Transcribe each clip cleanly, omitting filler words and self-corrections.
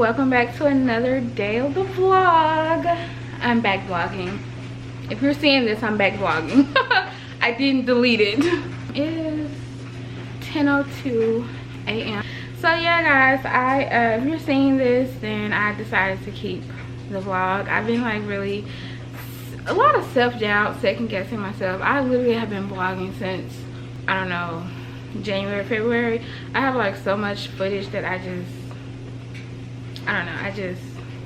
welcome back to another day of the vlog. I'm back vlogging. If you're seeing this, I'm back vlogging. I didn't delete it. It is 10:02 a.m. So yeah guys, if you're seeing this, then I decided to keep the vlog. I've been like really a lot of self-doubt, second guessing myself. I literally have been vlogging since, I don't know, January, February. I have like so much footage that I don't know,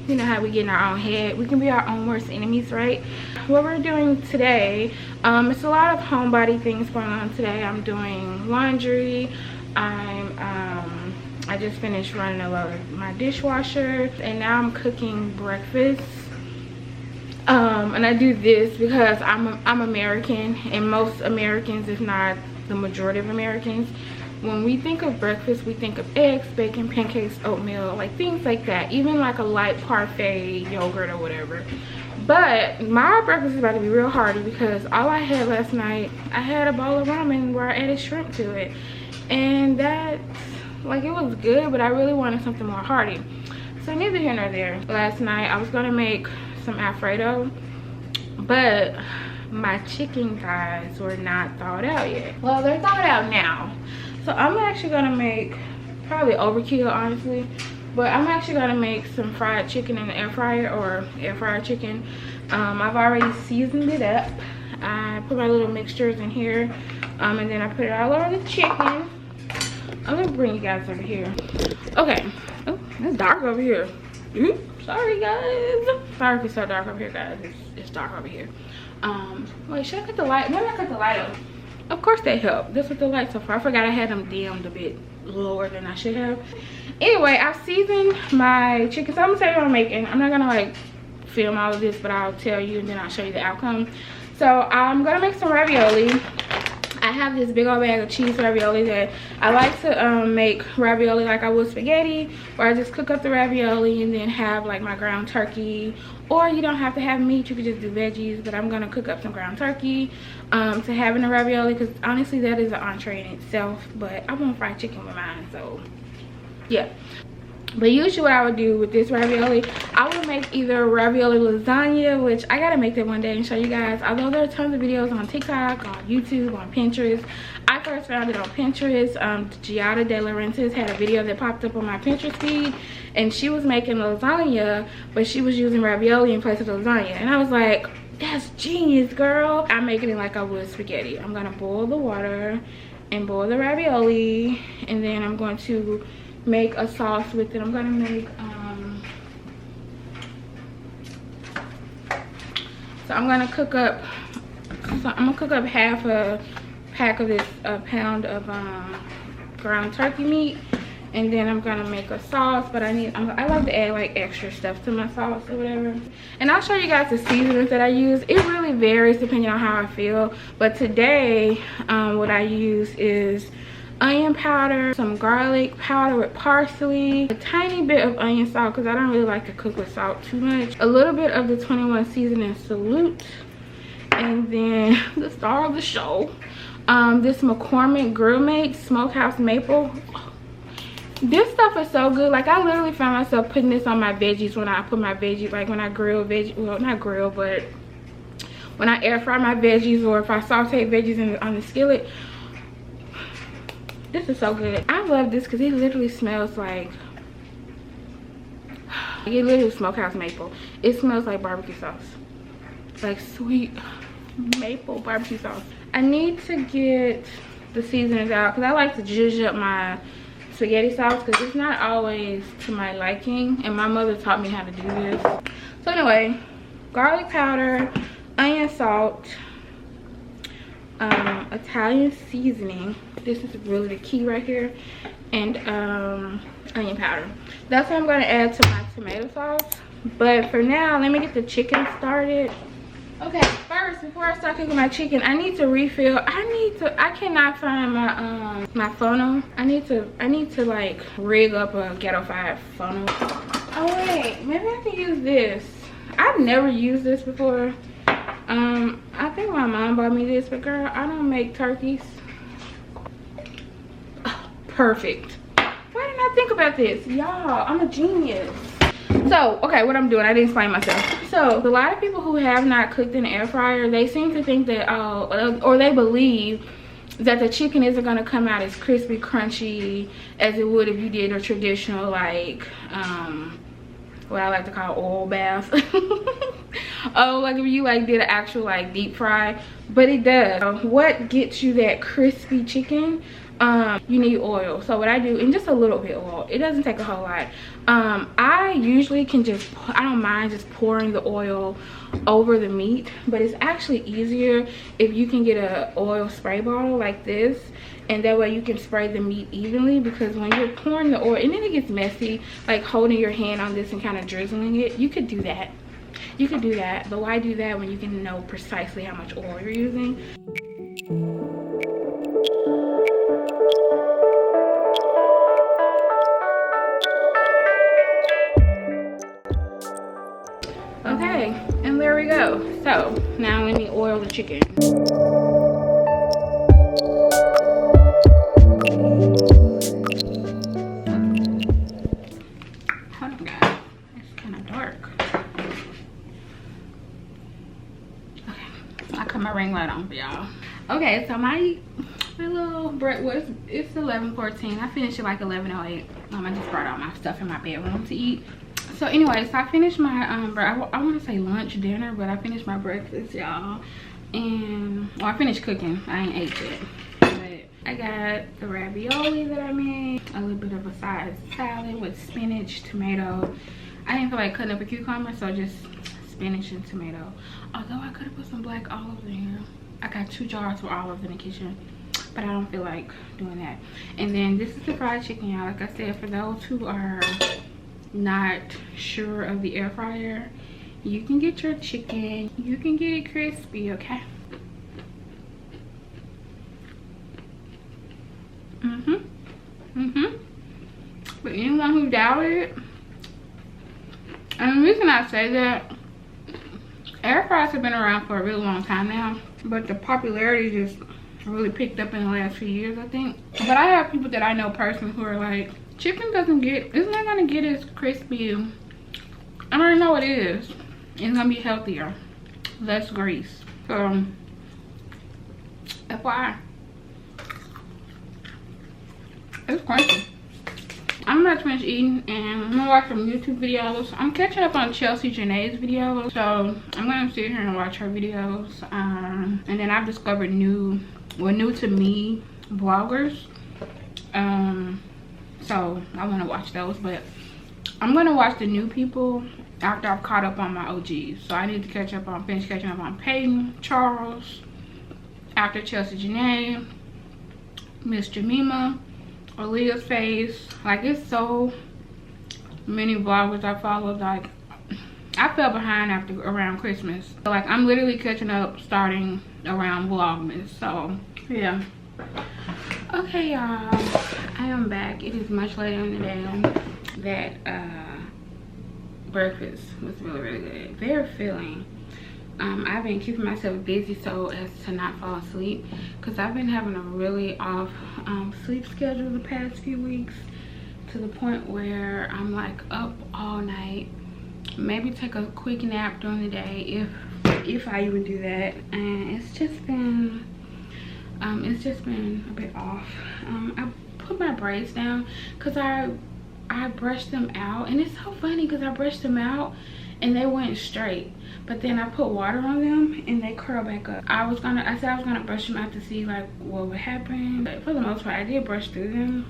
you know how we get in our own head. We can be our own worst enemies, right? What we're doing today, it's a lot of homebody things going on today. I'm doing laundry. I just finished running a load of my dishwasher, and now I'm cooking breakfast. And I do this because I'm American, and most Americans, if not the majority of Americans, when we think of breakfast, we think of eggs, bacon, pancakes, oatmeal, like things like that. Even like a light parfait, yogurt or whatever. But my breakfast is about to be real hearty because all I had last night, I had a bowl of ramen where I added shrimp to it. And that, like, it was good, but I really wanted something more hearty. So neither here nor there. Last night I was gonna make some Alfredo, but my chicken thighs were not thawed out yet. Well, they're thawed out now. So I'm actually gonna make, probably overkill honestly, but I'm actually gonna make some fried chicken in the air fryer, or air fryer chicken. I've already seasoned it up. I put my little mixtures in here, and then I put it all over the chicken. I'm gonna bring you guys over here. Okay. Oh, it's dark over here. Oops, sorry guys. Sorry if it's so dark over here, guys. It's dark over here. Wait, should I cut the light? Maybe I cut the light up. Of course they help. This was the light so far. I forgot I had them dimmed a bit lower than I should have. Anyway, I've seasoned my chicken. So I'm gonna tell you what I'm making. I'm not gonna like film all of this, but I'll tell you and then I'll show you the outcome. So I'm gonna make some ravioli. I have this big old bag of cheese ravioli that I like to make ravioli like I would spaghetti, where I just cook up the ravioli and then have like my ground turkey, or you don't have to have meat, you could just do veggies, but I'm gonna cook up some ground turkey to have in the ravioli, because honestly that is an entree in itself, but I want fried chicken with mine, so yeah. But usually what I would do with this ravioli, I would make either ravioli lasagna, which I gotta make that one day and show you guys. Although there are tons of videos on TikTok, on YouTube, on Pinterest. I first found it on Pinterest. Giada De Laurentiis had a video that popped up on my Pinterest feed, and she was making lasagna, but she was using ravioli in place of lasagna. And I was like, that's genius, girl. I'm making it like I would spaghetti. I'm gonna boil the water and boil the ravioli, and then I'm going to make a sauce with it. I'm gonna make so I'm gonna cook up half a pack of this pound of ground turkey meat, and then I'm gonna make a sauce. But I like to add like extra stuff to my sauce or whatever, and I'll show you guys the seasonings that I use. It really varies depending on how I feel, but today what I use is onion powder, some garlic powder with parsley, a tiny bit of onion salt because I don't really like to cook with salt too much, a little bit of the 21 seasoning salute, and then the star of the show, this McCormick Grill Mate Smokehouse Maple. This stuff is so good. Like, I literally found myself putting this on my veggies when I put my veggies, like when I grill veggies, well, not grill, but when I air fry my veggies, or if I saute veggies on the skillet. This is so good. I love this because it literally smells like, it literally smokehouse maple. It smells like barbecue sauce, like sweet maple barbecue sauce. I need to get the seasonings out because I like to zhuzh up my spaghetti sauce because it's not always to my liking, and my mother taught me how to do this. So anyway, garlic powder, onion salt, Italian seasoning, this is really the key right here, and onion powder. That's what I'm going to add to my tomato sauce. But for now, let me get the chicken started. Okay, first, before I start cooking my chicken, I need to refill. I cannot find my my funnel. I need to like rig up a ghetto-fied funnel. Oh wait, maybe I can use this. I've never used this before. I think my mom bought me this, but girl, I don't make turkeys. Perfect. Why didn't I think about this? Y'all, I'm a genius. So okay, what I'm doing, I didn't explain myself. So a lot of people who have not cooked in the air fryer, they seem to think that or they believe that the chicken isn't going to come out as crispy, crunchy as it would if you did a traditional, like what I like to call oil bath. Oh, like if you like did an actual like deep fry. But it does. What gets you that crispy chicken? You need oil. So what I do, and just a little bit of oil, it doesn't take a whole lot. I usually can just, I don't mind just pouring the oil over the meat, but it's actually easier if you can get a oil spray bottle like this, and that way you can spray the meat evenly, because when you're pouring the oil and then it gets messy, like holding your hand on this and kind of drizzling it, you could do that. You could do that, but why do that when you can know precisely how much oil you're using? Okay, and there we go. So now let me oil the chicken. Hold on, guys. It's kind of dark. Okay, I cut my ring light on for y'all. Okay, so my little bread was, it's 11:14. I finished at like 11:08. I just brought all my stuff in my bedroom to eat. So anyways, I finished my I want to say lunch, dinner, but I finished my breakfast, y'all. And well, I finished cooking. I ain't ate yet, but I got the ravioli that I made, a little bit of a side salad with spinach, tomato. I didn't feel like cutting up a cucumber, so just spinach and tomato. Although I could have put some black olives in here. I got 2 jars of olives in the kitchen, but I don't feel like doing that. And then this is the fried chicken, y'all. Like I said, for those who are not sure of the air fryer, you can get your chicken, you can get it crispy, okay? But anyone who doubted it, and the reason I say that, air fryers have been around for a really long time now, but the popularity just really picked up in the last few years, I think. But I have people that I know personally who are like, chicken it's not gonna get as crispy. I don't know what it is. It's gonna be healthier, less grease. So FYI, it's crunchy. I'm about to finish eating and I'm gonna watch some YouTube videos. I'm catching up on Chelsea Janae's videos, so I'm gonna sit here and watch her videos. And then I've discovered new to me vloggers. So I want to watch those, but I'm gonna watch the new people after I've caught up on my OGs. So I need to finish catching up on Peyton, Charles, after Chelsea Janae, Miss Jamima, Aaliyah's Face. Like, it's so many vloggers I followed. Like, I fell behind around Christmas. So like, I'm literally catching up starting around Vlogmas. So yeah. Okay, y'all, I am back. It is much later in the day. That breakfast was really good, very filling. I've been keeping myself busy so as to not fall asleep, because I've been having a really off sleep schedule the past few weeks, to the point where I'm like up all night, maybe take a quick nap during the day if I even do that. And it's just been a bit off. I put my braids down because I brushed them out, and it's so funny because I brushed them out and they went straight, but then I put water on them and they curl back up. I said I was gonna brush them out to see like what would happen, but for the most part I did brush through them.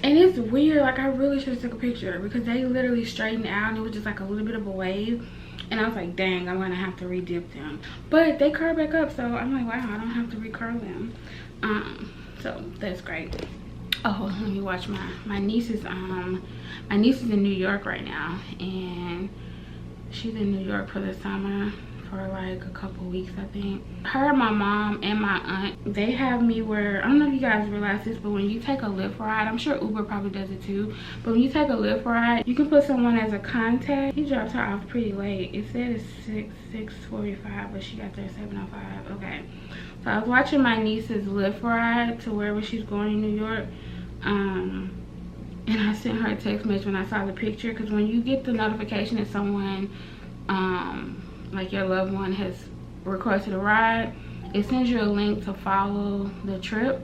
And it's weird, like I really should have took a picture, because they literally straightened out and it was just like a little bit of a wave. And I was like, dang, I'm gonna have to re-dip them. But they curl back up, so I'm like, wow, I don't have to recurl them. So that's great. Oh, let me watch my niece is in New York right now, and she's in New York for the summer for like a couple weeks, I think. Her, my mom, and my aunt, they have me where, I don't know if you guys realize this, but when you take a Lyft ride, I'm sure Uber probably does it too, but when you take a Lyft ride, you can put someone as a contact. He dropped her off pretty late. It said it's 6:45, but she got there at 7:05. Okay, so I was watching my niece's Lyft ride to wherever she's going in New York. And I sent her a text message when I saw the picture, because when you get the notification that someone like your loved one has requested a ride, it sends you a link to follow the trip.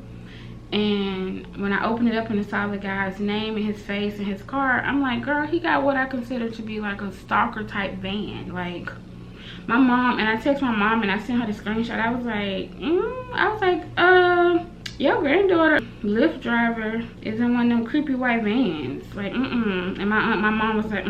And when I opened it up and I saw the guy's name and his face and his car, I'm like, girl, he got what I consider to be like a stalker type van. Like, my mom, and I text my mom and I sent her the screenshot. I was like, your granddaughter Lyft driver is in one of them creepy white vans. Like, And my mom was like,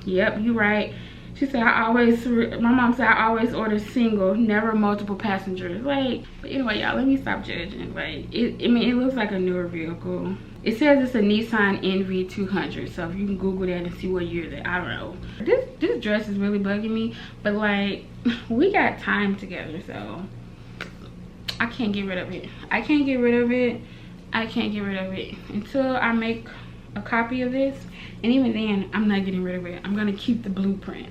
yep, you right. She said, my mom said, I always order single, never multiple passengers. Like, but anyway, y'all, let me stop judging. Like, it looks like a newer vehicle. It says it's a Nissan NV200. So if you can Google that and see what year that, I don't know. This dress is really bugging me, but like, we got time together, so I can't get rid of it. I can't get rid of it. I can't get rid of it until I make a copy of this. And even then, I'm not getting rid of it. I'm gonna keep the blueprint.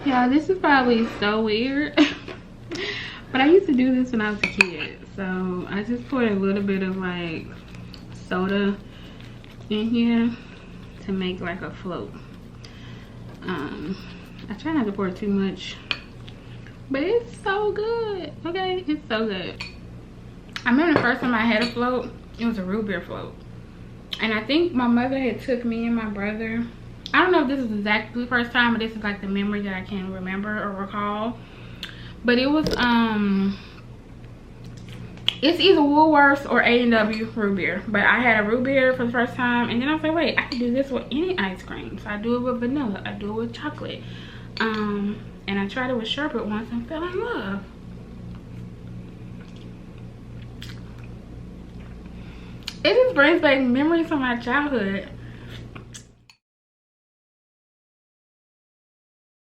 Yeah, this is probably so weird. But I used to do this when I was a kid. So I just poured a little bit of like soda in here to make like a float. I try not to pour too much, but it's so good. Okay, it's so good. I remember the first time I had a float, it was a root beer float. And I think my mother had took me and my brother. I don't know if this is exactly the first time, but this is like the memory that I can remember or recall. But it was it's either Woolworths or A&W root beer. But I had a root beer for the first time, and then I was like, wait, I can do this with any ice cream. So I do it with vanilla, I do it with chocolate. And I tried it with sherbet once and fell in love. It just brings back memories from my childhood.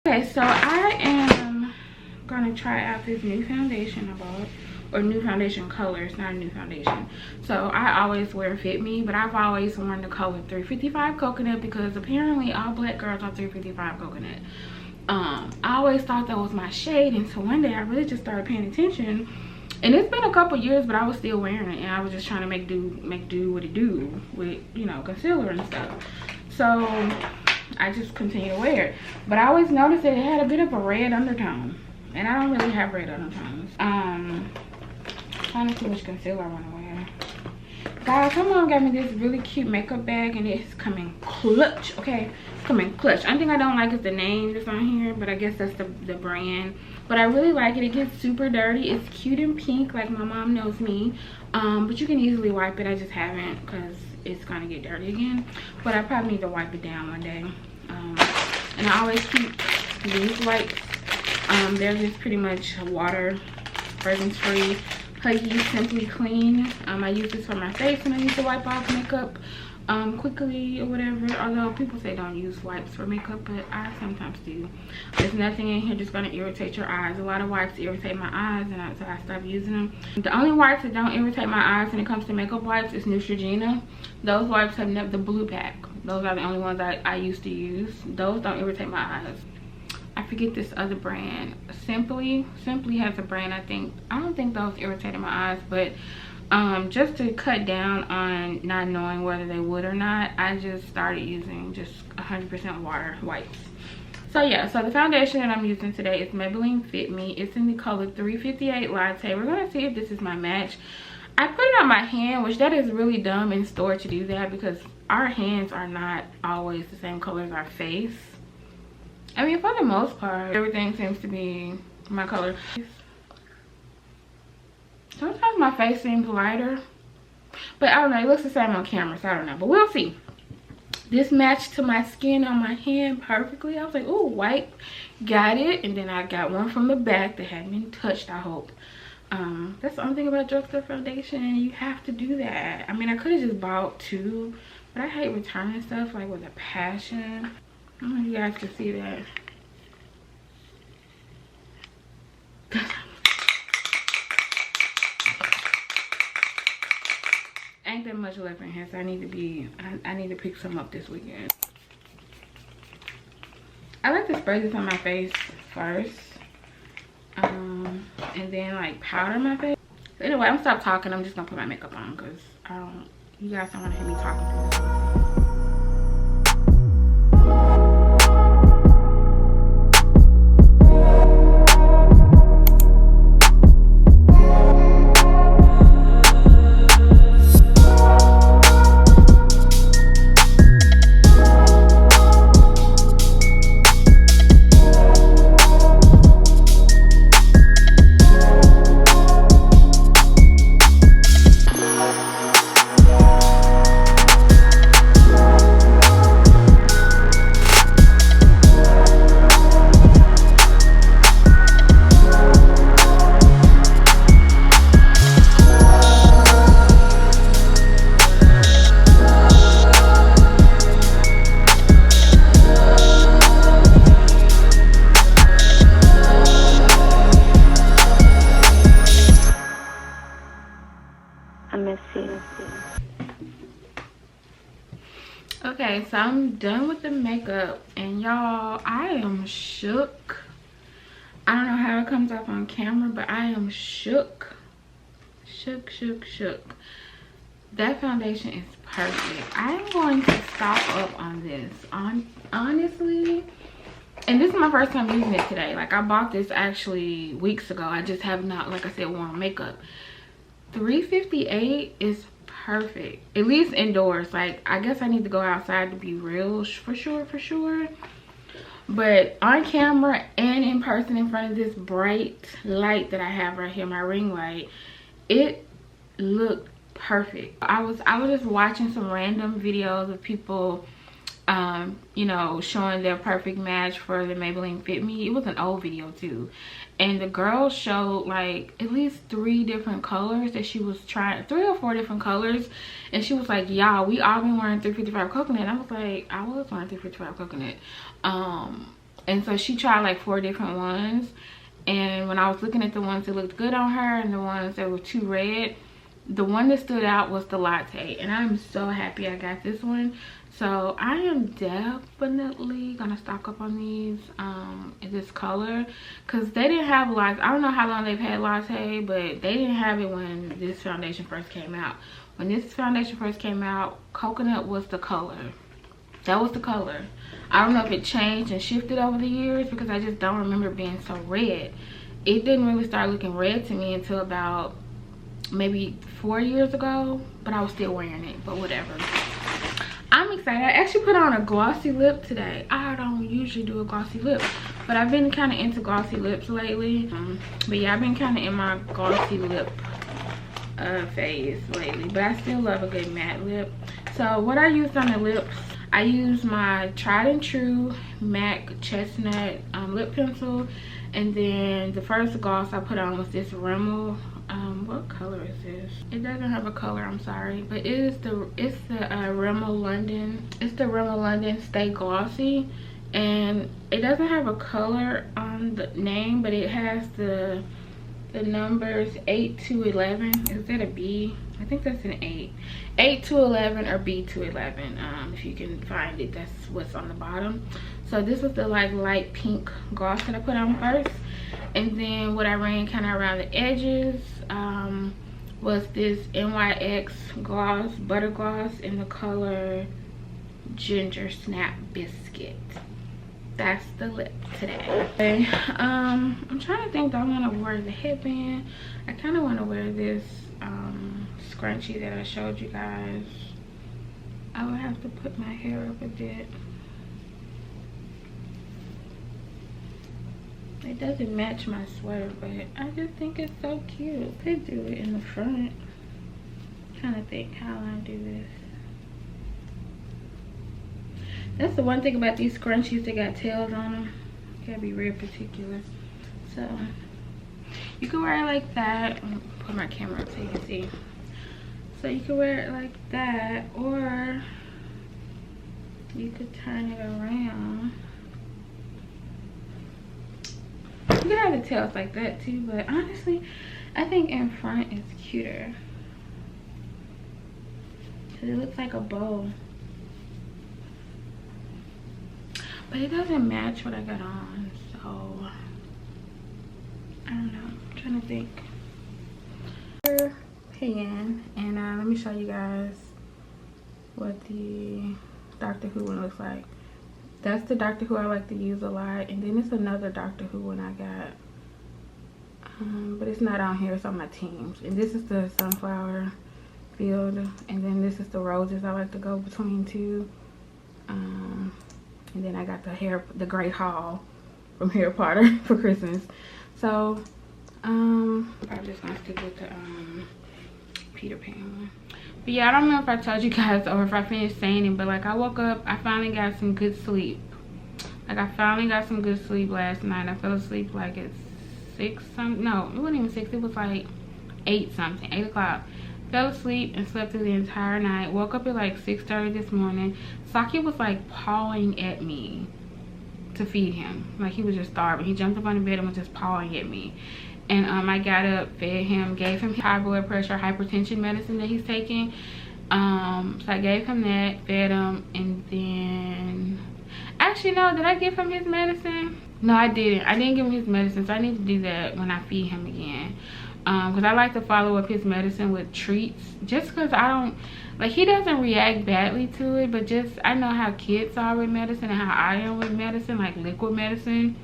Okay, so I am gonna try out this new foundation I bought, or new foundation color. It's not a new foundation. So I always wear Fit Me, but I've always worn the color 355 coconut because apparently all black girls are 355 coconut. I always thought that was my shade until one day I really just started paying attention. And it's been a couple years, but I was still wearing it, and I was just trying to make do what it do with, you know, concealer and stuff. So I just continue to wear it. But I always noticed that it had a bit of a red undertone, and I don't really have red undertones. Trying to see which concealer I want to wear. Guys, my mom got me this really cute makeup bag, and it's coming clutch. Okay, it's coming clutch. Only thing I don't like is the name that's on here, but I guess that's the brand. But I really like it. It gets super dirty. It's cute and pink, like my mom knows me. But you can easily wipe it. I just haven't because it's gonna get dirty again. But I probably need to wipe it down one day. And I always keep these wipes. They're just pretty much water, fragrance free, Huggy Simply Clean. I use this for my face when I need to wipe off makeup quickly or whatever. Although people say don't use wipes for makeup, but I sometimes do. There's nothing in here just gonna irritate your eyes. A lot of wipes irritate my eyes, and so I stopped using them. The only wipes that don't irritate my eyes when it comes to makeup wipes is Neutrogena. Those wipes have never, the blue pack. Those are the only ones I used to use. Those don't irritate my eyes. I forget this other brand. Simply has a brand, I think. I don't think those irritated my eyes, but just to cut down on not knowing whether they would or not, I just started using just 100% water wipes. So yeah, so the foundation that I'm using today is Maybelline Fit Me. It's in the color 358 Latte. We're gonna see if this is my match. I put it on my hand, which that is really dumb in store to do that because our hands are not always the same color as our face. I mean, for the most part, everything seems to be my color. Sometimes my face seems lighter, but I don't know, it looks the same on camera, so I don't know, but we'll see. This matched to my skin on my hand perfectly. I was like, ooh, white, got it. And then I got one from the back that hadn't been touched, I hope. That's the only thing about drugstore foundation, you have to do that. I mean, I could have just bought two, but I hate returning stuff like with a passion. I don't know if you guys can see that. Ain't that much left in here, so I need to pick some up this weekend. I like to spray this on my face first, and then like powder my face. So anyway, I'm gonna stop talking. I'm just gonna put my makeup on because I don't You guys don't want to hear me talking through this. Okay, so I'm done with the makeup, and y'all, I am shook. I don't know how it comes off on camera, but I am shook. Shook. That foundation is perfect. I'm going to stock up on this. Honestly, and this is my first time using it today. Like, I bought this actually weeks ago. I just have not, like I said, worn makeup. $3.58 is perfect, at least indoors. Like, I guess I need to go outside to be real, for sure, but on camera and in person in front of this bright light that I have right here, my ring light, it looked perfect. I was just watching some random videos of people you know, showing their perfect match for the Maybelline Fit Me. It was an old video too, and the girl showed like at least 3 different colors that she was trying, 3 or 4 different colors, and she was like, y'all, we all been wearing 355 coconut. I was like, I was wearing 355 coconut, and so she tried like 4 different ones, and when I was looking at the ones that looked good on her and the ones that were too red, the one that stood out was the latte, and I'm so happy I got this one. So I am definitely gonna stock up on these in this color, because they didn't have latte. I don't know how long they've had latte, but they didn't have it when this foundation first came out. When this foundation first came out, coconut was the color. That was the color. I don't know if it changed and shifted over the years, because I just don't remember it being so red. It didn't really start looking red to me until about maybe 4 years ago, but I was still wearing it, but whatever. I'm excited. I actually put on a glossy lip today. I don't usually do a glossy lip, but I've been kind of into glossy lips lately. But yeah, I've been kind of in my glossy lip phase lately, but I still love a good matte lip. So what I used on the lips, I used my tried and true MAC Chestnut lip pencil, and then the first gloss I put on was this Rimmel. What color is this? It doesn't have a color, I'm sorry, but it's the Rimmel London. It's the Rimmel London Stay Glossy, and it doesn't have a color on the name, but it has the numbers 8 to 11. Is that a B? I think that's an 8 to 11 or B to 11. If you can find it, that's what's on the bottom. So this was the like light pink gloss that I put on first, and then what I ran kind of around the edges was this NYX gloss, butter gloss, in the color Ginger Snap Biscuit. That's the lip today. Okay, I'm trying to think, do I want to wear the headband? I kind of want to wear this scrunchie that I showed you guys. I would have to put my hair up a bit. It doesn't match my sweater, but I just think it's so cute. Could do it in the front. Trying to think how I do this. That's the one thing about these scrunchies, they got tails on them. You gotta be real particular. So you can wear it like that. I'm gonna put my camera up so you can see. So you can wear it like that, or you could turn it around. You can have the tails like that too, but honestly, I think in front is cuter, because it looks like a bow. But it doesn't match what I got on, so I don't know. I'm trying to think. Pan, and let me show you guys what the Dr. Who one looks like. That's the Dr. Who I like to use a lot. And then it's another Dr. Who one I got. But it's not on here, it's on my teams. And this is the sunflower field. And then this is the roses I like to go between two. And then I got the Great Hall from Harry Potter for Christmas. So, I'm just gonna stick with the Peter Pan one. But yeah, I don't know if I told you guys or if I finished saying it, but like I woke up, I finally got some good sleep. Like I finally got some good sleep last night. I fell asleep like at 6 something. No, it wasn't even 6. It was like 8 something, 8 o'clock. Fell asleep and slept through the entire night. Woke up at like 6:30 this morning. Saki was like pawing at me to feed him. Like he was just starving. He jumped up on the bed and was just pawing at me. And I got up, fed him, gave him high blood pressure, hypertension medicine that he's taking. So I gave him that, fed him, and then... Actually, no, did I give him his medicine? No, I didn't. I didn't give him his medicine, so I need to do that when I feed him again. Because I like to follow up his medicine with treats. Just because I don't... Like, he doesn't react badly to it, but just... I know how kids are with medicine and how I am with medicine, like liquid medicine.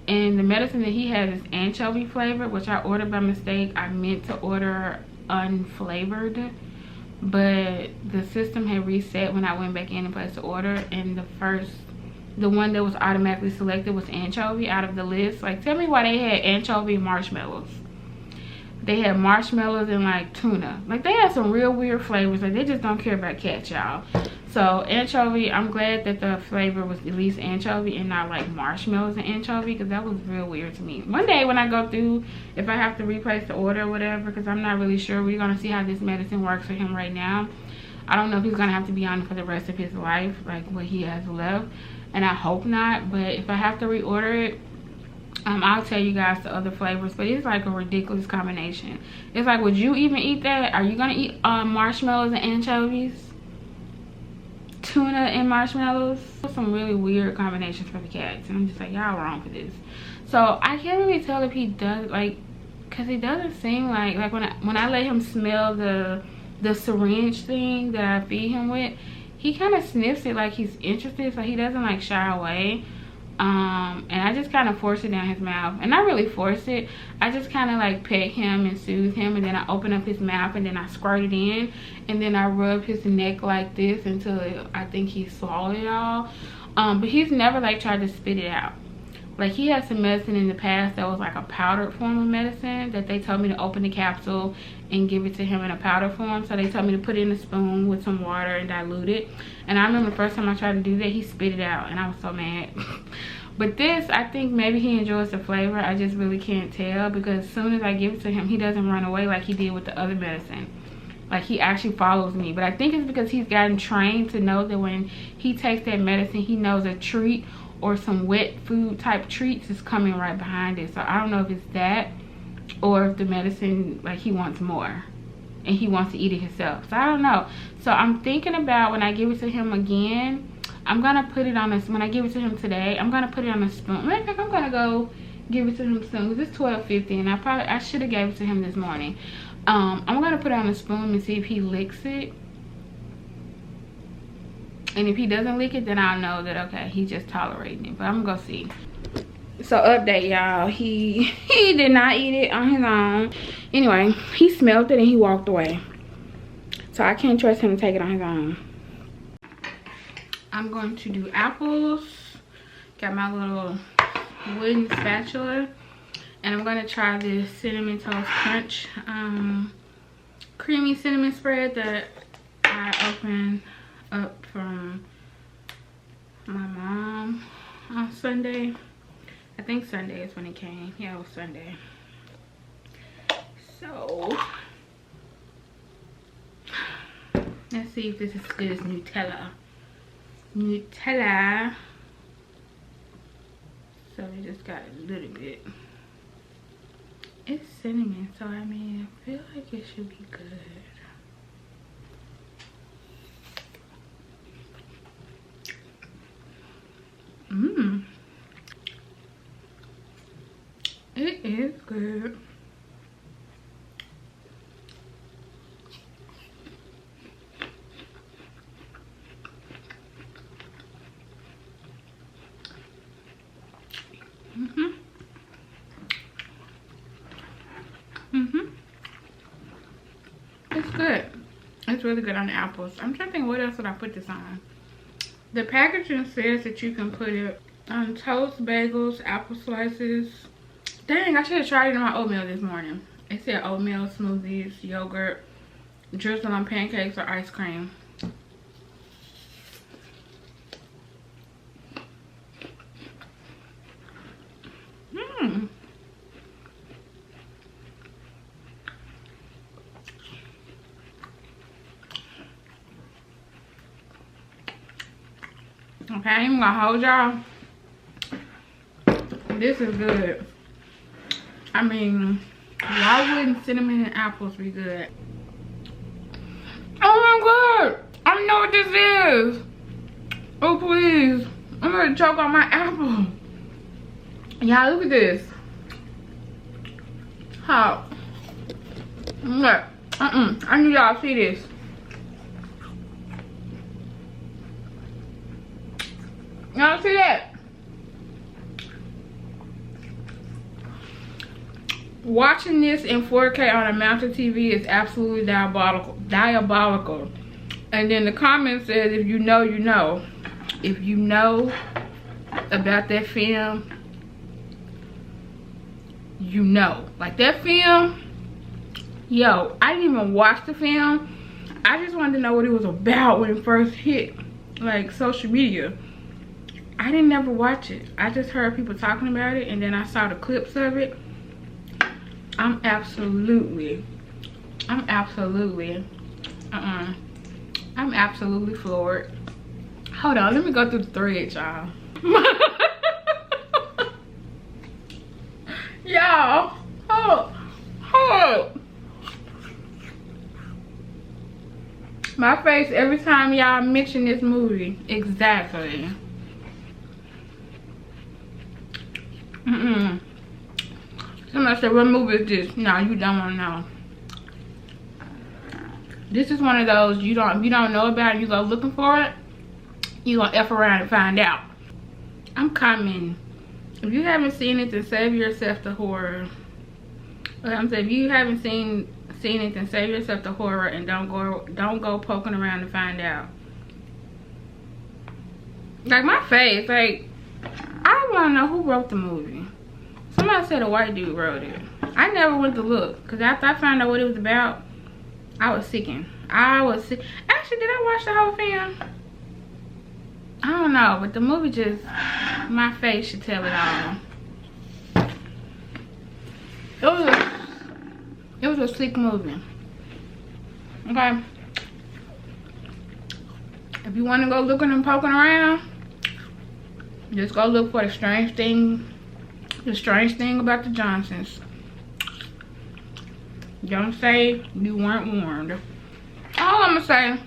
And the medicine that he has is anchovy flavored, which I ordered by mistake. I meant to order unflavored, but the system had reset when I went back in and placed the order. And the one that was automatically selected was anchovy out of the list. Like, tell me why they had anchovy and marshmallows. They had marshmallows and like tuna. Like, they had some real weird flavors. Like, they just don't care about cats, y'all. So anchovy, I'm glad that the flavor was at least anchovy and not like marshmallows and anchovy, because that was real weird to me. One day when I go through, if I have to replace the order or whatever, because I'm not really sure, we're gonna see how this medicine works for him right now. I don't know if he's gonna have to be on it for the rest of his life, like what he has left, and I hope not. But if I have to reorder it, I'll tell you guys the other flavors. But it's like a ridiculous combination. It's like, would you even eat that? Are you gonna eat marshmallows and anchovies? Tuna and marshmallows? Some really weird combinations for the cats, and I'm just like, y'all wrong for this. So I can't really tell if he does, like, because it doesn't seem like when I let him smell the syringe thing that I feed him with, he kind of sniffs it like he's interested, so he doesn't like shy away. And I just kind of force it down his mouth, and not really force it, I just kind of like pet him and soothe him, and then I open up his mouth and then I squirt it in, and then I rub his neck like this until I think he swallowed it all. But he's never like tried to spit it out. Like, he had some medicine in the past that was like a powdered form of medicine that they told me to open the capsule and give it to him in a powder form. So they told me to put it in a spoon with some water and dilute it. And I remember the first time I tried to do that, he spit it out, and I was so mad. But this, I think maybe he enjoys the flavor. I just really can't tell, because as soon as I give it to him, he doesn't run away like he did with the other medicine. Like, he actually follows me. But I think it's because he's gotten trained to know that when he takes that medicine, he knows a treat or some wet food type treats is coming right behind it. So I don't know if it's that, or if the medicine, like, he wants more and he wants to eat it himself. So I don't know. So I'm thinking about, when I give it to him again, I'm gonna put it on a, when I give it to him today, I'm gonna put it on a spoon. Matter of fact, I'm gonna go give it to him soon, because it's 12:50 and I should have gave it to him this morning. I'm gonna put it on a spoon and see if he licks it. And if he doesn't lick it, then I'll know that, okay, he's just tolerating it. But I'm gonna go see. So update, y'all, he did not eat it on his own. Anyway, he smelled it and he walked away. So I can't trust him to take it on his own. I'm going to do apples. Got my little wooden spatula. And I'm gonna try this Cinnamon Toast Crunch creamy cinnamon spread that I opened up from my mom on Sunday. I think Sunday is when it came. Yeah, it was Sunday. So let's see if this is as good as Nutella. So we just got a little bit. It's cinnamon, so I mean, I feel like it should be good. It is good. It's good. It's really good on the apples. I'm trying to think, what else would I put this on? The packaging says that you can put it on toast, bagels, apple slices. Dang, I should have tried it in my oatmeal this morning. It said oatmeal, smoothies, yogurt, drizzle on pancakes, or ice cream. Okay, I ain't even gonna hold y'all. This is good. I mean, why wouldn't cinnamon and apples be good? Oh my god! I know what this is. Oh please, I'm gonna choke on my apple. Y'all, look at this. How? Look. I need y'all to see this. Y'all see that? Watching this in 4K on a mounted TV is absolutely diabolical. And then the comment says, if you know, you know. If you know about that film, you know. Like that film, yo, I didn't even watch the film. I just wanted to know what it was about when it first hit, like, social media. I didn't never watch it. I just heard people talking about it, and then I saw the clips of it. I'm absolutely floored. Hold on, let me go through the thread, y'all. Y'all, hold. My face every time y'all mention this movie. Exactly. Somebody said, what movie is this? No, you don't want to know. This is one of those you don't know about and you go looking for it, you gonna F around and find out. I'm commenting. If you haven't seen it, then save yourself the horror. I'm saying, if you haven't seen it, then save yourself the horror and don't go poking around to find out. Like my face, like I want to know who wrote the movie. Somebody said a white dude wrote it. I never went to look because after I found out what it was about, I was sicking. Actually, did I watch the whole film? I don't know, but the movie just, my face should tell it all. It was a sick movie. Okay. If you want to go looking and poking around, just go look for the strange thing about the Johnsons. Don't say you weren't warned. All I'm gonna say,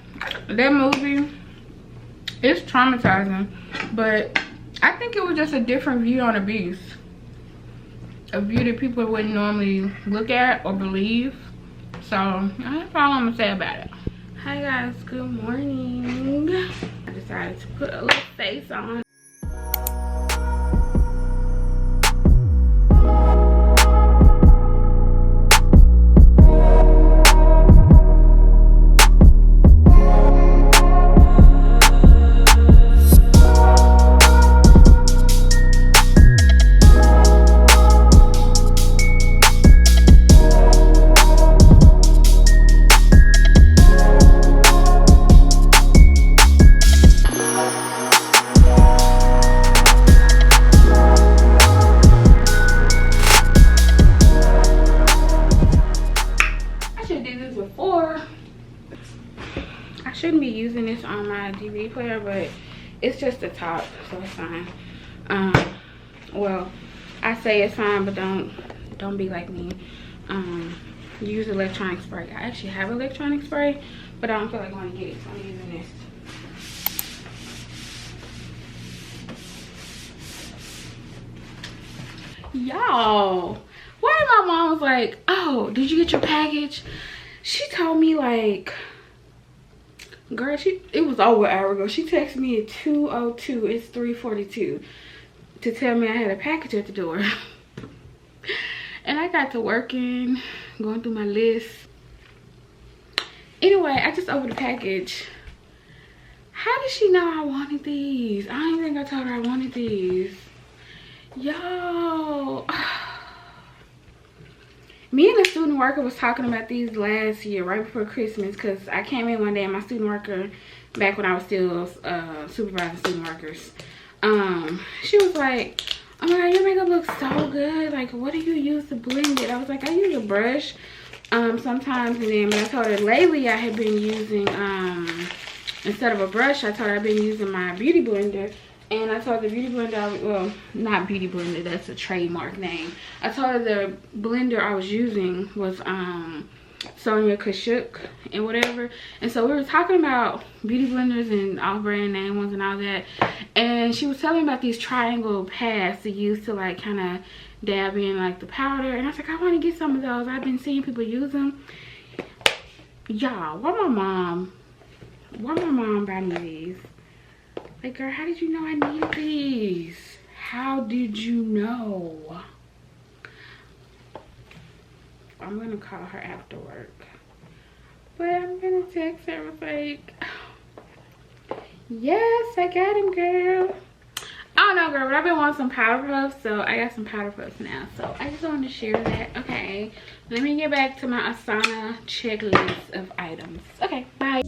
that movie is traumatizing, but I think it was just a different view on abuse. A view that people wouldn't normally look at or believe. So that's all I'm gonna say about it. Hi guys, good morning. I decided to put a little face on. Shouldn't be using this on my DVD player, but it's just the top, so it's fine. Well, I say it's fine, but don't be like me. Use electronic spray. I actually have electronic spray, but I don't feel like going to get it, so I'm using this. Y'all, why my mom was like, oh, did you get your package? She told me, like, girl, it was over an hour ago. She texted me at 2:02. It's 3:42. to tell me I had a package at the door. And I got to working, going through my list. Anyway, I just opened the package. How did she know I wanted these? I don't even think I told her I wanted these. Yo. Me and a student worker was talking about these last year, right before Christmas, because I came in one day and my student worker, back when I was still supervising student workers, she was like, oh my god, your makeup looks so good. Like, what do you use to blend it? I was like, I use a brush sometimes, and then, but I told her lately I had been using, instead of a brush, I told her I've been using my beauty blender. And I told her the beauty blender, well, not beauty blender, that's a trademark name. I told her the blender I was using was Sonia Kashuk and whatever. And so we were talking about beauty blenders and all brand name ones and all that. And she was telling me about these triangle pads to use to like kind of dab in like the powder. And I was like, I want to get some of those. I've been seeing people use them. Y'all, why my mom buy me these? Like, girl, how did you know I needed these? How did you know? I'm gonna call her after work. But I'm gonna text her and like, yes, I got him, girl. I don't know, girl, but I've been wanting some powder puffs, so I got some powder puffs now. So I just wanted to share that. Okay, let me get back to my Asana checklist of items. Okay, bye.